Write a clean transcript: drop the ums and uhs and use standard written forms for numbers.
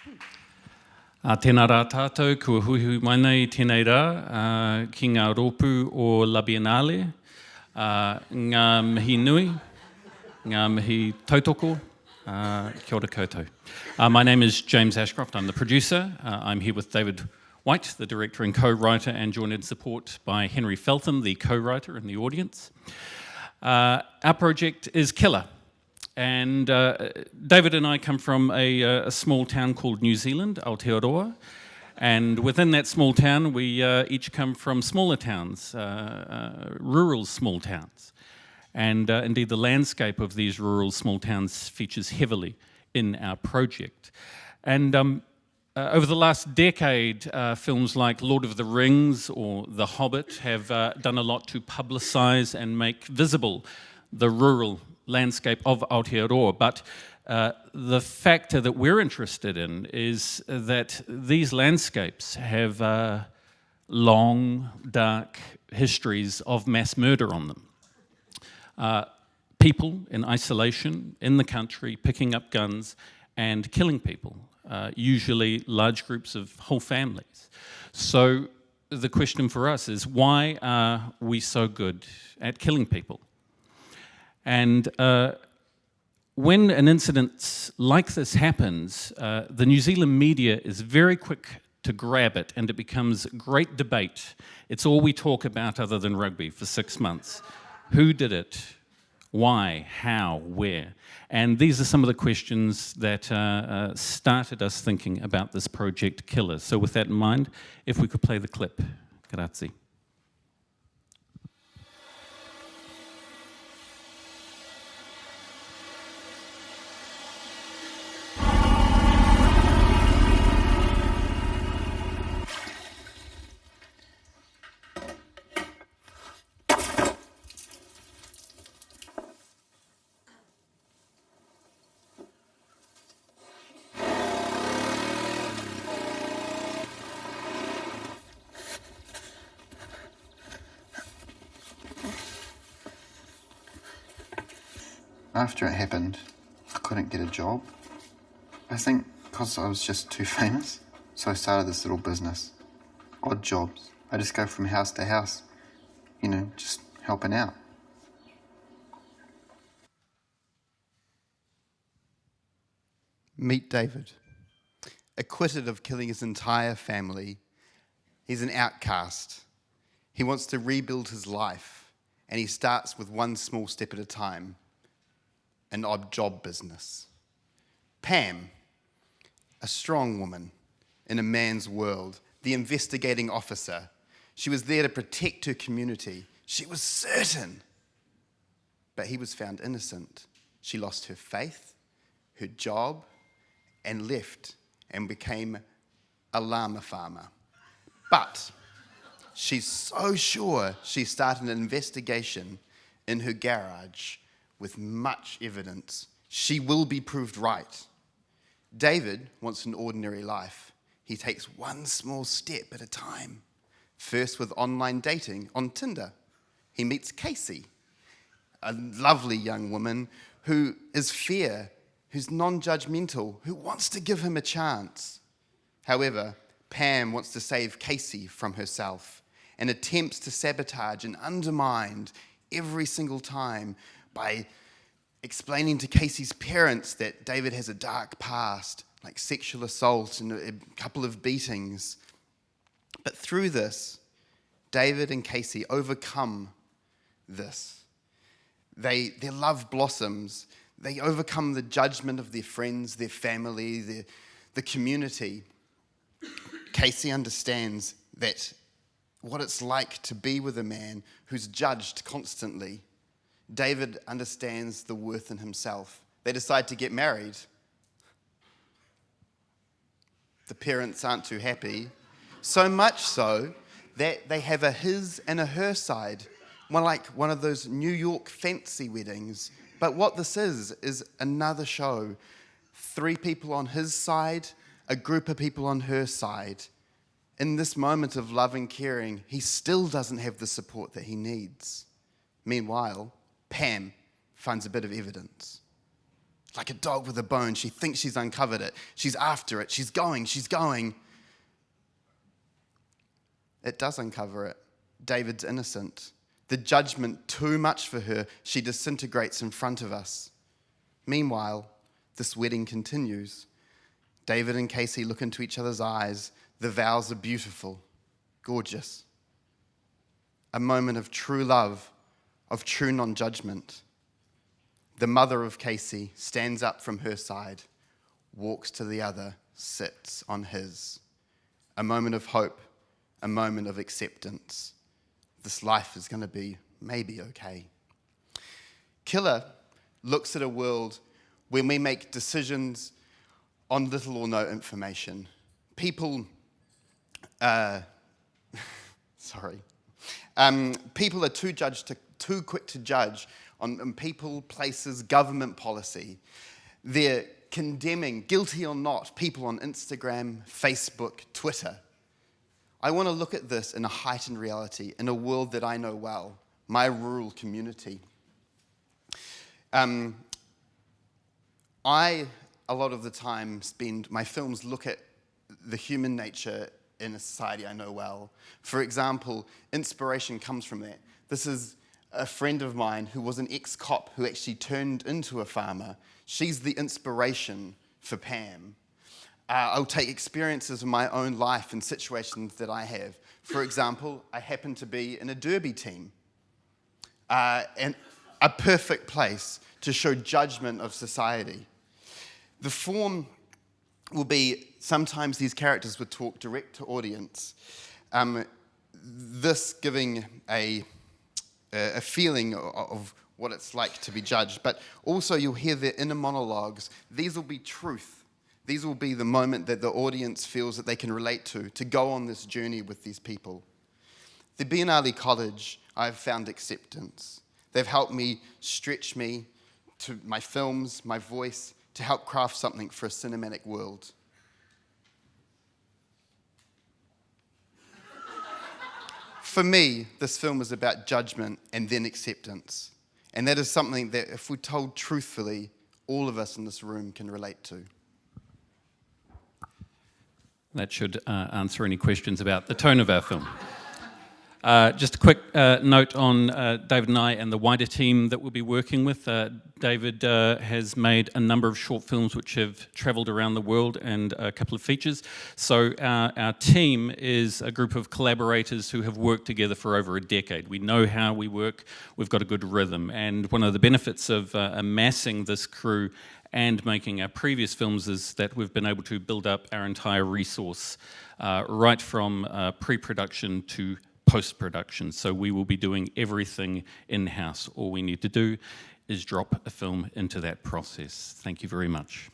Tēnā rā tātou, kua huihui mai nei tēnei rā ki ngā rōpū o La Biennale, ngā mihi nui, ngā mihi tautoko, kia ora koutou. My name is James Ashcroft, I'm the producer. I'm here with David White, the director and co-writer, and joined in support by Henry Feltham, the co-writer in the audience. Our project is Killer. And David and I come from a small town called New Zealand, Aotearoa, and within that small town we each come from smaller towns, rural small towns. And indeed the landscape of these rural small towns features heavily in our project. And over the last decade, films like Lord of the Rings or The Hobbit have done a lot to publicise and make visible the rural landscape of Aotearoa, but the factor that we're interested in is that these landscapes have long, dark histories of mass murder on them. People in isolation, in the country, picking up guns and killing people, usually large groups of whole families. So the question for us is, why are we so good at killing people? And when an incident like this happens, the New Zealand media is very quick to grab it and it becomes great debate. It's all we talk about other than rugby for 6 months. Who did it? Why? How? Where? And these are some of the questions that started us thinking about this project Killer. So with that in mind, if we could play the clip. Grazie. After it happened, I couldn't get a job. I think because I was just too famous. So I started this little business. Odd jobs. I just go from house to house, you know, just helping out. Meet David. Acquitted of killing his entire family, he's an outcast. He wants to rebuild his life, and he starts with one small step at a time. An odd job business. Pam, a strong woman in a man's world, the investigating officer. She was there to protect her community. She was certain. But he was found innocent. She lost her faith, her job, and left and became a llama farmer. But she's so sure she started an investigation in her garage with much evidence. She will be proved right. David wants an ordinary life. He takes one small step at a time. First with online dating on Tinder. He meets Casey, a lovely young woman who is fair, who's non-judgmental, who wants to give him a chance. However, Pam wants to save Casey from herself and attempts to sabotage and undermine every single time by explaining to Casey's parents that David has a dark past, like sexual assault and a couple of beatings. But through this, David and Casey overcome this. Their love blossoms. They overcome the judgment of their friends, their family, the community. Casey understands that what it's like to be with a man who's judged constantly. David understands the worth in himself. They decide to get married. The parents aren't too happy, so much so that they have a his and a her side, like one of those New York fancy weddings. But what this is another show. 3 people on his side, a group of people on her side. In this moment of love and caring, he still doesn't have the support that he needs. Meanwhile, Pam finds a bit of evidence. like a dog with a bone. She thinks she's uncovered it. She's after it. She's going. It does uncover it. David's innocent. The judgment too much for her. She disintegrates in front of us. Meanwhile, this wedding continues. David and Casey look into each other's eyes. The vows are beautiful, gorgeous. A moment of true love, of true non-judgment. The mother of Casey stands up from her side, walks to the other, sits on his. A moment of hope, a moment of acceptance. This life is going to be maybe okay. Killer looks at a world where we make decisions on little or no information. People are too quick to judge on people, places, government policy. They're condemning, guilty or not, people on Instagram, Facebook, Twitter. I want to look at this in a heightened reality, in a world that I know well, my rural community. A lot of the time, my films look at the human nature in a society I know well. For example, inspiration comes from that. This is a friend of mine who was an ex-cop who actually turned into a farmer. She's the inspiration for Pam. I'll take experiences of my own life and situations that I have. For example, I happen to be in a derby team. And a perfect place to show judgment of society. The form will be, sometimes these characters would talk direct to audience. This giving a feeling of what it's like to be judged, but also you'll hear their inner monologues. These will be truth. These will be the moment that the audience feels that they can relate to go on this journey with these people. The Biennale College, I've found acceptance. They've helped me stretch me to my films, my voice, to help craft something for a cinematic world. For me, this film is about judgment and then acceptance. And that is something that, if we're told truthfully, all of us in this room can relate to. That should answer any questions about the tone of our film. Just a quick note on David and I and the wider team that we'll be working with. David has made a number of short films which have travelled around the world and a couple of features. So our team is a group of collaborators who have worked together for over a decade. We know how we work, we've got a good rhythm, and one of the benefits of amassing this crew and making our previous films is that we've been able to build up our entire resource right from pre-production to post-production. So we will be doing everything in-house. All we need to do is drop a film into that process. Thank you very much.